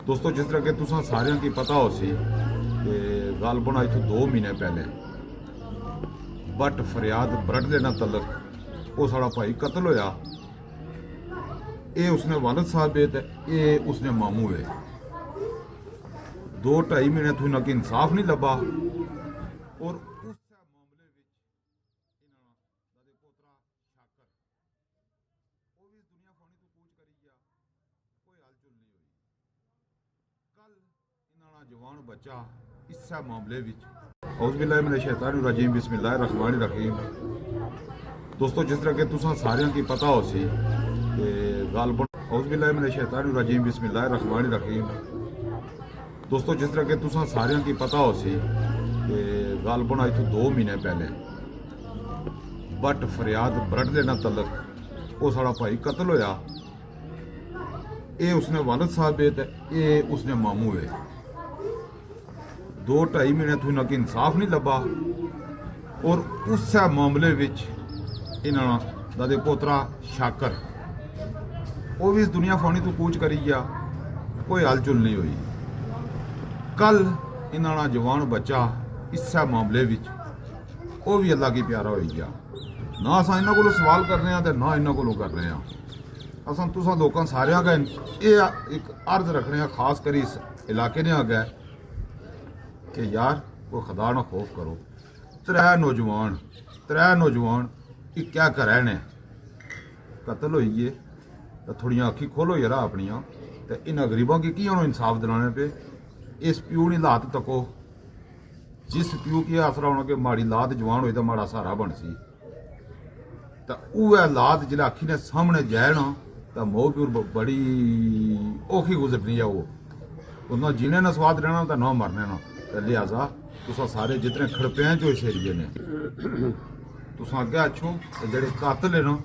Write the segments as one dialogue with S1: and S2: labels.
S1: दोस्तों जिस तरह के तुसा सारिਆਂ की पता हो सी कि गालबन आज तो 2 महीने पहले बट फरियाद ब्रड दे नाल तलक वो साड़ा भाई कतल होया। ये उसने वालिद साहब है ते ये उसने मामू है। 2-2.5 महीने तो इन्हें इंसाफ नहीं लभा और उस मामले विच इन्हां दा पोतरा शाकर वो भी दुनिया फानी तो कूच करी गया, कोई हलचल नहीं हुई। कल इन्हां जवान बच्चा इस मामले विच औज़ बिल्लाहि मिनश शैतानिर रजीम बिस्मिल्लाहिर रहमानिर रहीम। दोस्तों जिस तरह के तुसा सारियां की पता हो सी कि गालबन औज़ बिल्लाहि मिनश शैतानिर रजीम बिस्मिल्लाहिर रहमानिर रहीम। दोस्तों जिस तरह के तुसा सारियां की पता हो सी कि गालबन आज तो 2 महीने पहले बट फरियाद ब्रड दे नाल तलक वो साड़ा भाई कतल होया। ये उसने वालिद साहब है ते ये उसने मामू है। 2-2.5 महीने तो इन्हें इंसाफ नहीं लभा और उस मामले विच इन्हां दा पोतरा शाकर वो भी इस दुनिया फानी तो कूच करी गया, कोई हलचल नहीं हुई। कल इन्हां जवान बच्चा इस मामले विच वो भी अल्लाह की प्यारा हो गया। ना असां इन्हां कोलों सवाल कर रहे हैं ते ना इन्हां कोलों कर रहे हैं। असां तुसां लोकां सारियां का ये एक अर्ज रखने हैं, खास करी इस इलाके ने अग्गै कि यार कोई खुदा ना खौफ करो। त्रै नौजवान इक्कै घरै ने कतल होई गे तो थोड़ियां अखी खोलो यार अपनियां ते इन्हां गरीबां की हुण इंसाफ दिलाने पे। इस प्यू नी लात तको जिस प्यू की आसरा होना कि माड़ी लात जवान होई तो माड़ा सहारा बन सी तो उह लात जिला अखी ने सामने जाए ना तो मोह प्यूर बड़ी औखी गुजरनी है। वो ना जीने ना स्वाद रहना तो ना मरने ना। लिहाजा तुसा सारे जितने खड़पियां चो इस एरिए ने तुसा अग्गे अच्छो जेडे कातल है ना,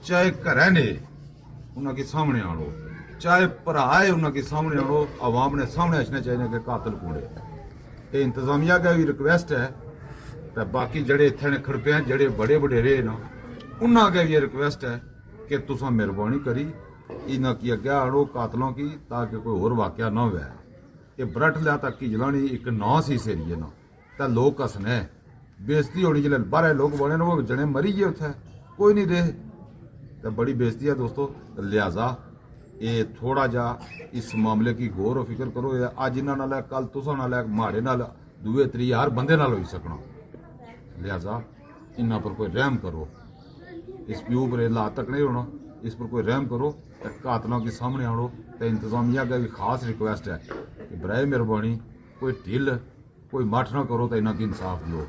S1: चाहे घरै ने उन्होंने सामने आनो, चाहे भरा है उन्होंने सामने आनो, आवाम ने सामने आने चाहिए कि कातल कूड़े। ये इंतजामिया का भी रिक्वेस्ट है तो बाकी जड़े इतने ने खड़पियां जड़े बड़े वडेरे ना उन्होंने भी रिक्वेस्ट है कि तुसा मेहरबानी करी इन्हों की अग्गे आड़ो कातलों की, ताकि कोई होर वाकया ना हो। ये ब्रट लिया तक की जलानी एक ना सी इस एरिए ना तो लोग हसने बेइज्जती होनी, जिले बाहर लोग बने ना वो जने मरी गए उत्थे कोई नहीं रहे तो बड़ी बेइज्जती है दोस्तों। लिहाजा ये थोड़ा जा इस मामले की गौर फिक्र करो। अज इन्होंने नाल कल तुसा नाल माड़े नाल दूए त्री हर बंदे नाल होई सकना। लिहाजा इन्हां पर कोई रहम करो, इस प्यू पर ला तक नहीं होना, इस पर कोई रहम करो तो कातलों के सामने आड़ो। तो इंतजामिया का भी खास रिक्वेस्ट है कि बराए मेहरबानी कोई ढिल कोई मठ ना करो तो इन्हों की इंसाफ दो।